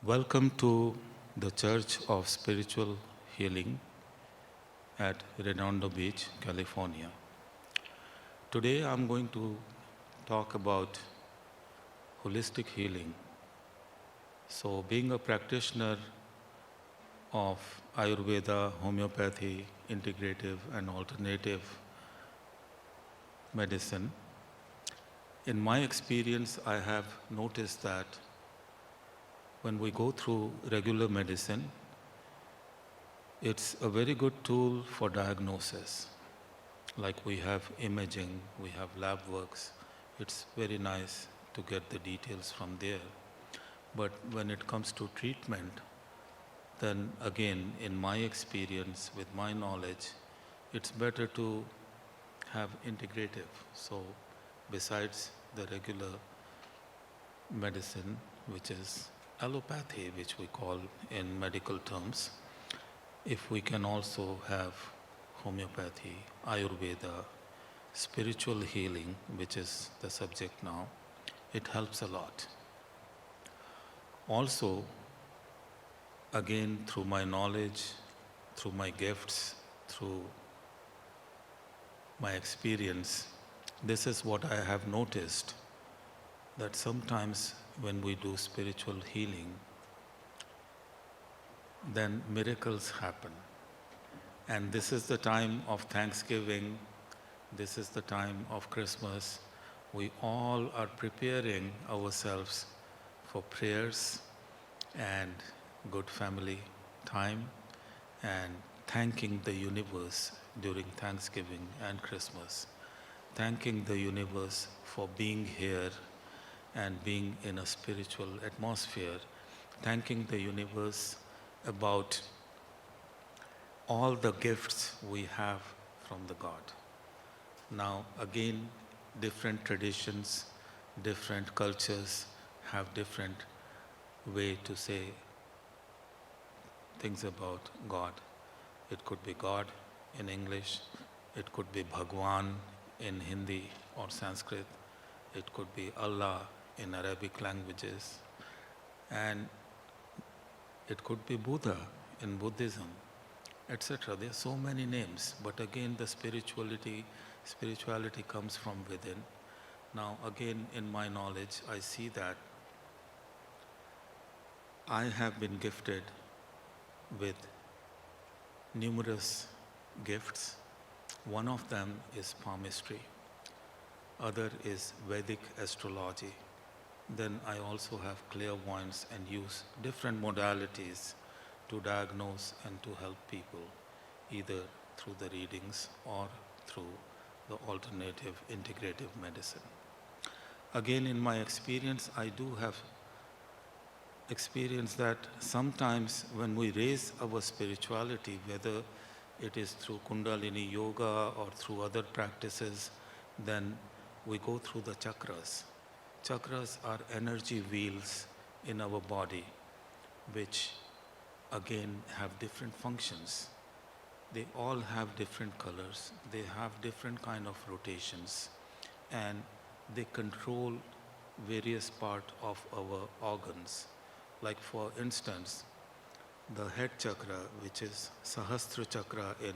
Welcome to the Church of Spiritual Healing at Redondo Beach, California. Today I'm going to talk about holistic healing. So, being a practitioner of Ayurveda, homeopathy, integrative and alternative medicine, in my experience I have noticed that when we go through regular medicine, it's a very good tool for diagnosis. Like we have imaging, we have lab works. It's very nice to get the details from there. But when it comes to treatment, then again, in my experience, with my knowledge, it's better to have integrative. So besides the regular medicine, which is allopathy, which we call in medical terms, if we can also have homeopathy, Ayurveda, spiritual healing, which is the subject now, it helps a lot. Also, again, through my knowledge, through my gifts, through my experience, this is what I have noticed, that sometimes when we do spiritual healing, then miracles happen. And this is the time of Thanksgiving, this is the time of Christmas. We all are preparing ourselves for prayers and good family time and thanking the universe during Thanksgiving and Christmas. Thanking the universe for being here and being in a spiritual atmosphere. Thanking the universe about all the gifts we have from the God. Now again, different traditions, different cultures have different way to say things about God. It could be God in English, it could be Bhagwan in Hindi or Sanskrit, it could be Allah in Arabic languages, and it could be Buddha in Buddhism, etc. There are so many names, but again the spirituality comes from within. Now again, in my knowledge, I see that I have been gifted with numerous gifts. One of them is palmistry, other is Vedic astrology. Then I also have clairvoyance and use different modalities to diagnose and to help people, either through the readings or through the alternative integrative medicine. Again, in my experience, I do have experience that sometimes when we raise our spirituality, whether it is through Kundalini yoga or through other practices, then we go through the chakras. Chakras are energy wheels in our body, which again have different functions. They all have different colors, they have different kind of rotations, and they control various parts of our organs. Like for instance, the head chakra, which is Sahasra chakra in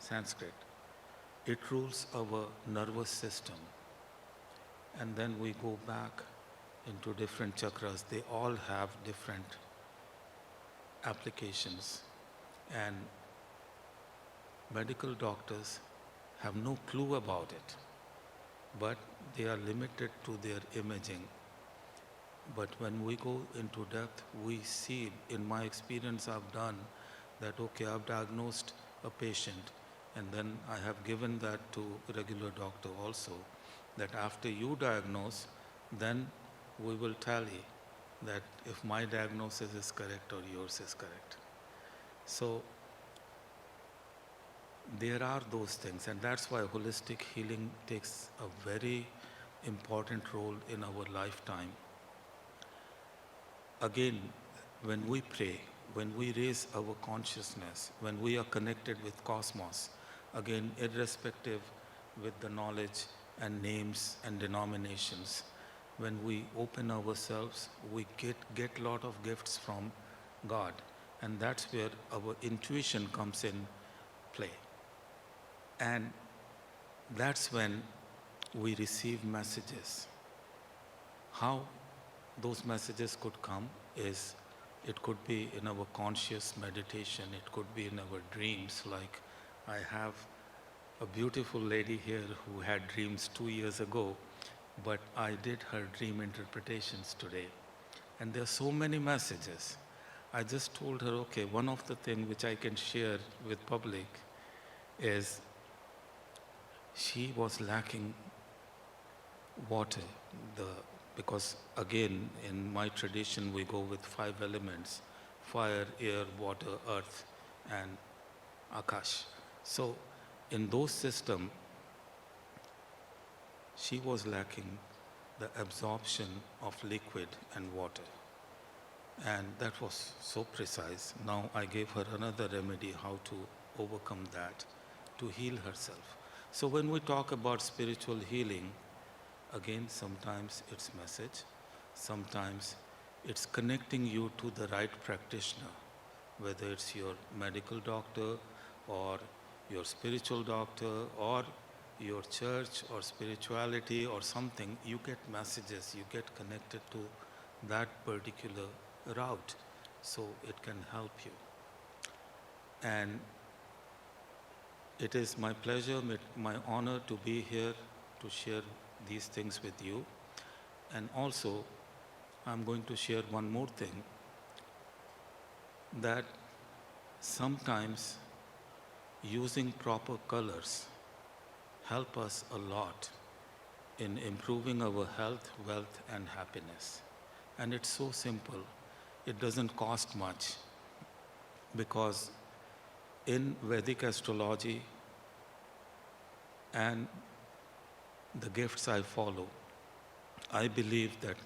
Sanskrit, it rules our nervous system. And then we go back into different chakras. They all have different applications. And medical doctors have no clue about it, but they are limited to their imaging. But when we go into depth, we see, in my experience I've done, that okay, I've diagnosed a patient, and then I have given that to a regular doctor also, that after you diagnose, then we will tally that if my diagnosis is correct or yours is correct. So there are those things, and that's why holistic healing takes a very important role in our lifetime. Again, when we pray, when we raise our consciousness, when we are connected with cosmos, again, irrespective with the knowledge and names and denominations, when we open ourselves, we get lot of gifts from God. And that's where our intuition comes in play. And that's when we receive messages. How those messages could come is, it could be in our conscious meditation, it could be in our dreams. Like, I have a beautiful lady here who had dreams 2 years ago, but I did her dream interpretations today. And there are so many messages. I just told her, okay, one of the things which I can share with public is she was lacking water. Because again, in my tradition, we go with 5 elements: fire, air, water, earth, and akash. So in those systems, she was lacking the absorption of liquid and water. And that was so precise. Now I gave her another remedy how to overcome that, to heal herself. So when we talk about spiritual healing, again, sometimes it's message, sometimes it's connecting you to the right practitioner, whether it's your medical doctor or your spiritual doctor or your church or spirituality or something. You get messages, you get connected to that particular route, so it can help you. And it is my pleasure, my honor to be here to share these things with you. And also, I'm going to share one more thing, that sometimes using proper colors help us a lot in improving our health, wealth, and happiness. And it's so simple. It doesn't cost much, because in Vedic astrology and the gifts I follow, I believe that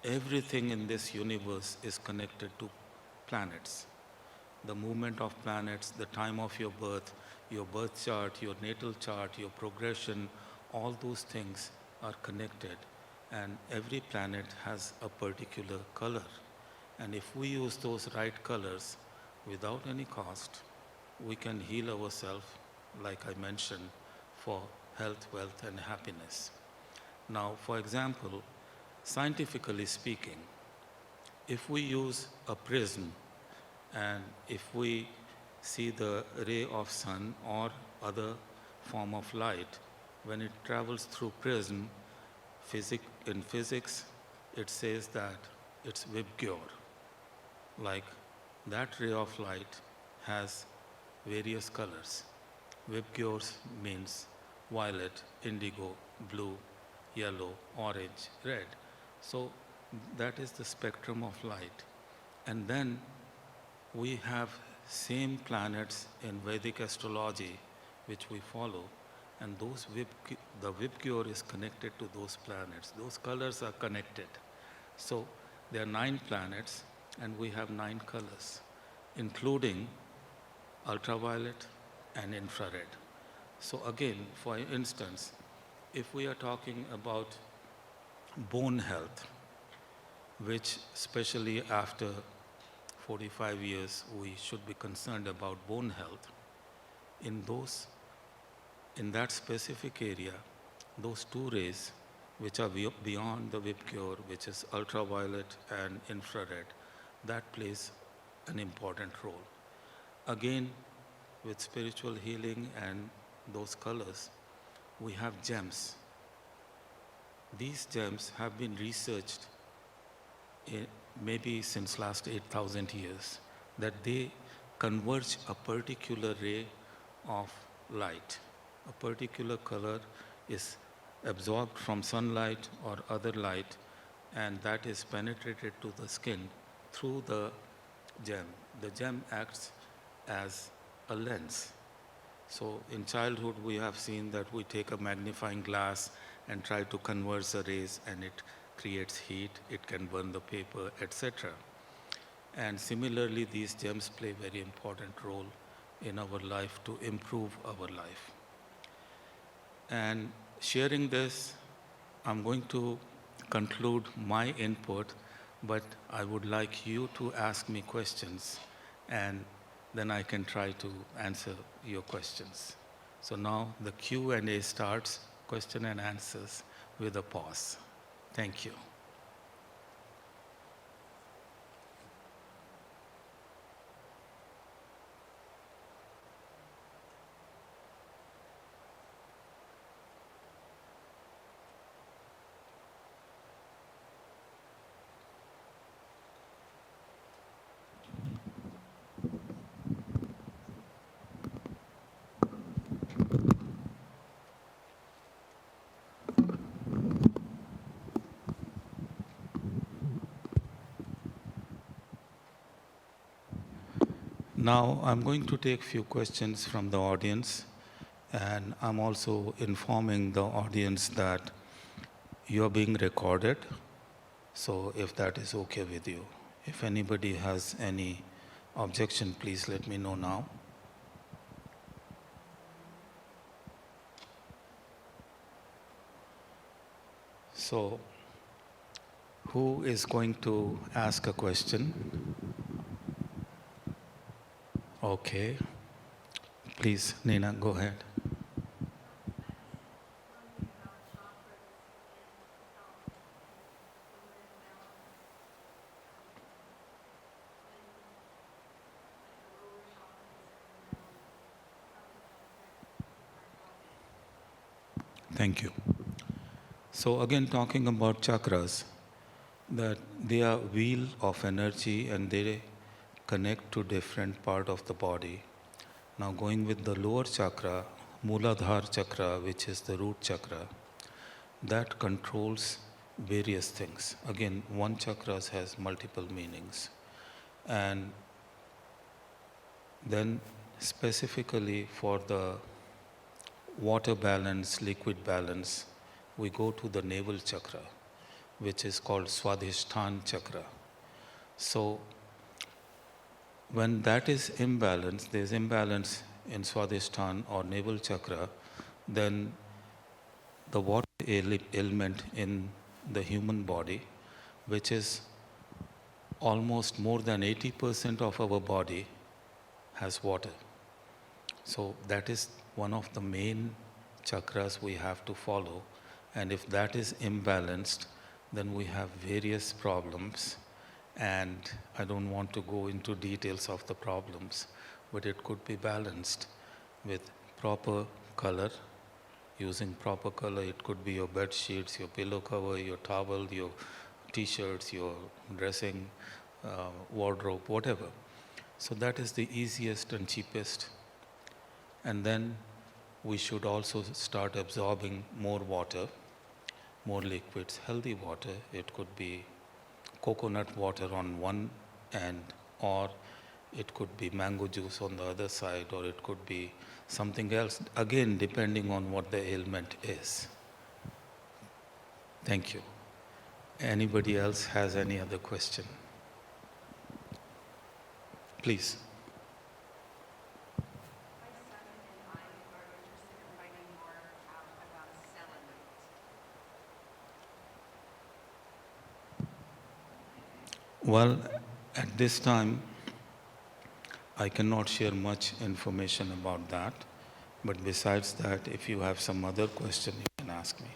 everything in this universe is connected to planets. The movement of planets, the time of your birth chart, your natal chart, your progression, all those things are connected. And every planet has a particular color. And if we use those right colors without any cost, we can heal ourselves, like I mentioned, for health, wealth, and happiness. Now, for example, scientifically speaking, if we use a prism and if we see the ray of sun or other form of light, when it travels through prism, in physics, it says that it's Vibgyor. Like, that ray of light has various colors. Vibgyors means violet, indigo, blue, yellow, orange, red. So that is the spectrum of light. And then we have same planets in Vedic astrology, which we follow, and the Vibgyor is connected to those planets. Those colors are connected. So there are 9 planets, and we have 9 colors, including ultraviolet and infrared. So again, for instance, if we are talking about bone health, which especially after 45 years we should be concerned about bone health, in that specific area, those 2 rays which are beyond the Vibgyor, which is ultraviolet and infrared, that plays an important role. Again, with spiritual healing and those colors, we have gems. These gems have been researched maybe since last 8,000 years, that they converge a particular ray of light. A particular color is absorbed from sunlight or other light, and that is penetrated to the skin through the gem. The gem acts as a lens. So in childhood, we have seen that we take a magnifying glass and try to converge the rays, and it creates heat, it can burn the paper, etc. And similarly, these gems play a very important role in our life to improve our life. And sharing this, I'm going to conclude my input, but I would like you to ask me questions, and then I can try to answer your questions. So now the Q&A starts, question and answers with a pause. Thank you. Now I'm going to take few questions from the audience, and I'm also informing the audience that you are being recorded, so if that is okay with you. If anybody has any objection, please let me know now. So, who is going to ask a question? Okay. Please, Nina, go ahead. Thank you. So again, talking about chakras, that they are wheel of energy and they connect to different part of the body. Now going with the lower chakra, Muladhara chakra, which is the root chakra, that controls various things. Again, one chakra has multiple meanings. And then specifically for the water balance, liquid balance, we go to the navel chakra, which is called Swadhisthana chakra. So when that is imbalanced, there is imbalance in Swadhisthana or navel chakra, then the water element in the human body, which is almost more than 80% of our body, has water. So that is one of the main chakras we have to follow. And if that is imbalanced, then we have various problems. And I don't want to go into details of the problems, but it could be balanced with proper color. Using proper color, it could be your bed sheets, your pillow cover, your towel, your t-shirts, your dressing, wardrobe, whatever. So that is the easiest and cheapest. And then we should also start absorbing more water, more liquids, healthy water. It could be coconut water on one end, or it could be mango juice on the other side, or it could be something else, again depending on what the ailment is. Thank you. Anybody else has any other question? Please. Well, at this time, I cannot share much information about that. But besides that, if you have some other question, you can ask me.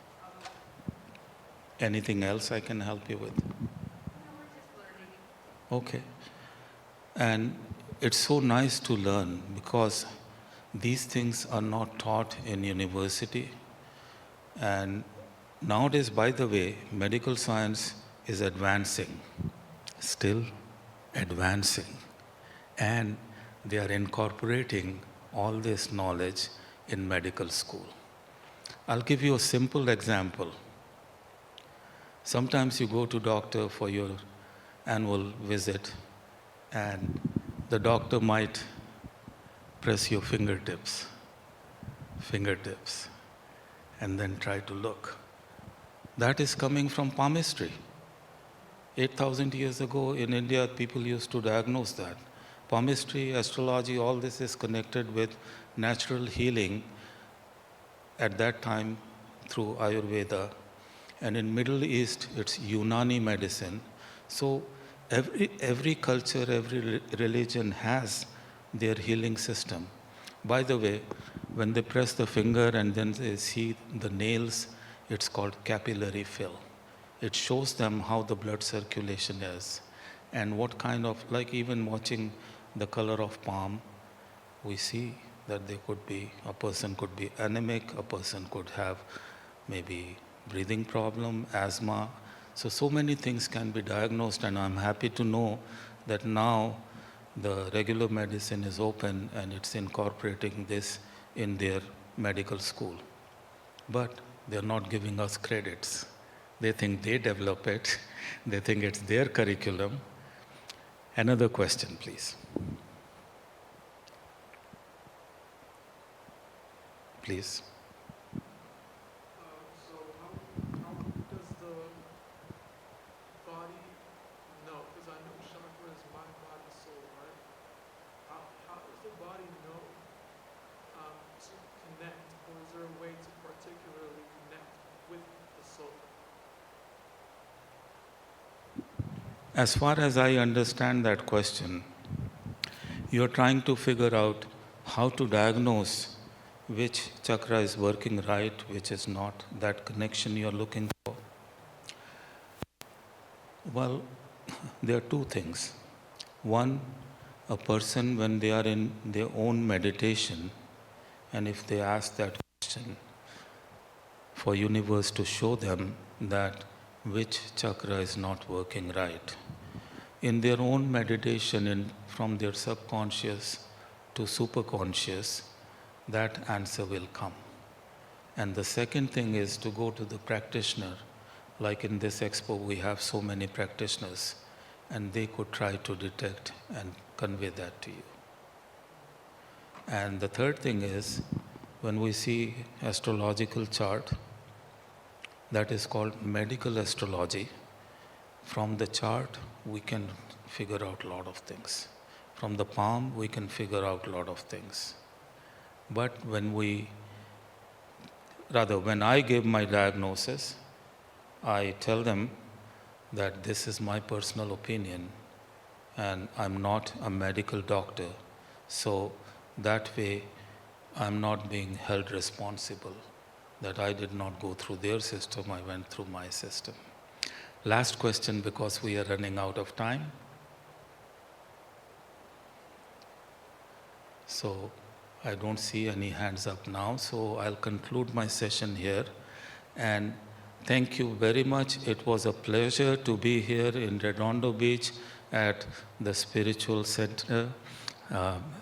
Anything else I can help you with? Okay. And it's so nice to learn because these things are not taught in university. And nowadays, by the way, medical science is advancing, still advancing. And they are incorporating all this knowledge in medical school. I'll give you a simple example. Sometimes you go to doctor for your annual visit and the doctor might press your fingertips, and then try to look. That is coming from palmistry. 8,000 years ago in India, people used to diagnose that. Palmistry, astrology, all this is connected with natural healing at that time through Ayurveda. And in Middle East, it's Unani medicine. So every culture, every religion has their healing system. By the way, when they press the finger and then they see the nails, it's called capillary fill. It shows them how the blood circulation is and what kind of, like even watching the color of palm, we see that a person could be anemic, a person could have maybe breathing problem, asthma. So many things can be diagnosed, and I'm happy to know that now the regular medicine is open and it's incorporating this in their medical school. But they're not giving us credits. They think they develop it. They think it's their curriculum. Another question, please. Please. So how does the body know? Because I know chakra is mind, body, soul, right? How does the body know to connect, or is there a way to particularly connect with the soul? As far as I understand that question, you're trying to figure out how to diagnose which chakra is working right, which is not, that connection you're looking for. Well, there are two things. One, a person when they are in their own meditation, and if they ask that question for universe to show them that which chakra is not working right, in their own meditation from their subconscious to superconscious, that answer will come. And the second thing is to go to the practitioner. Like in this expo, we have so many practitioners, and they could try to detect and convey that to you. And the third thing is, when we see astrological chart, that is called medical astrology. From the chart, we can figure out a lot of things. From the palm, we can figure out a lot of things. But when I give my diagnosis, I tell them that this is my personal opinion and I'm not a medical doctor. So that way, I'm not being held responsible that I did not go through their system, I went through my system. Last question, because we are running out of time. So I don't see any hands up now, so I'll conclude my session here. And thank you very much. It was a pleasure to be here in Redondo Beach at the Spiritual Center,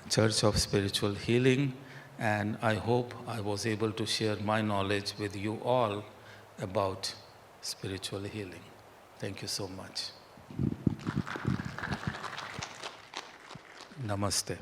Church of Spiritual Healing. And I hope I was able to share my knowledge with you all about spiritual healing. Thank you so much. Namaste.